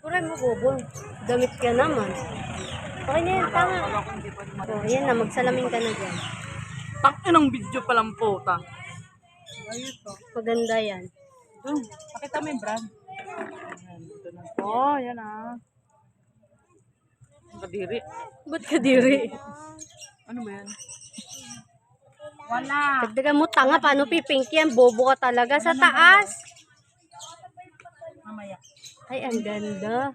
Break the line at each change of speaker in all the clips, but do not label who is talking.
Kuray mo, bubong. Damit ka naman. Okay na yan, tama. O, yan na, magsalamin ka na dyan.
Takin ng video pa lang po, ta.
Maganda yan.
Pakita mo yung brand. Oh, yan ah. Ang kadiri.
Ba't ka diri?
Ano ba yan?
Wala.
Dagdagan mo tanga, paano pipink yan? Bobo ka talaga sa taas.
Mamaya.
Ay, ang ganda.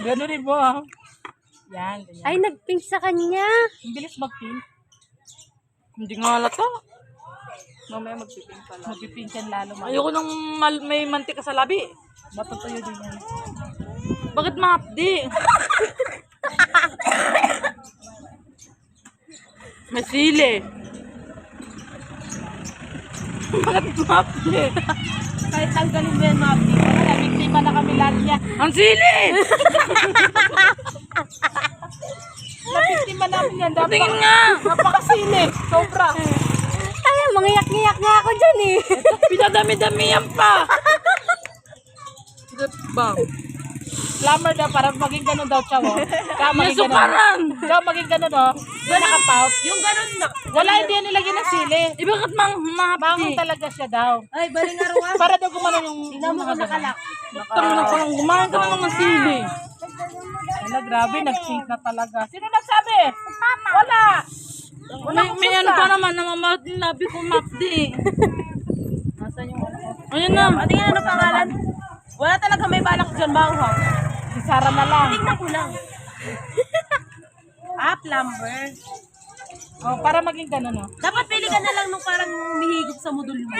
Gano'n rin po ah.
Yan, ganyan.
Ay, nagpink sa kanya.
Ang bilis mag-pink.
Hindi nga halata. Mamaya magpiping pala.
Mag-pink yan lalo.
Ayoko nang may mantika sa labi.
Matutuyo din yan.
Bakit mahapdi? May sili. Bakit mahapdi?
Kahit tanggalin mo yan, Mabdi. Wala, biktima na kami lahat niya.
Ang sili!
Biktima namin yan.
Tingin nga!
Napakasili. Sobra.
Ay, mangiyak-ngiyak nga ako dyan eh.
Pinadami-dami yan pa! Bang!
Slammer na para maging ganun daw siya, oh. Kaya
May
maging ganun.
sukaran!
Kaya maging ganun, oh. Doon nakapout.
Yung ganun na.
Wala, hindi yan nilagyan ng sili.
Bakit
Bangon
mahapdi?
talaga siya daw.
Ay, baling araw.
Para daw gumano yung...
Tingnan mo kung nakalak.
Tama na parang kumain ka na ng sili.
Wala, grabe, nag-sync na talaga. Sino nagsabi? Wala.
May ano pa naman, namamahapdi na labi ko mahapdi.
Nasaan yung ano ko?
Ayun na.
Tingnan ano pangalan? Wala talaga may balak dyan, Bangho. Si Sarah na lang.
Tingnan ko lang.
Plumber. Oh, para maging ganun, oh.
Dapat pili ka na lang nung parang humihigop sa modul mo.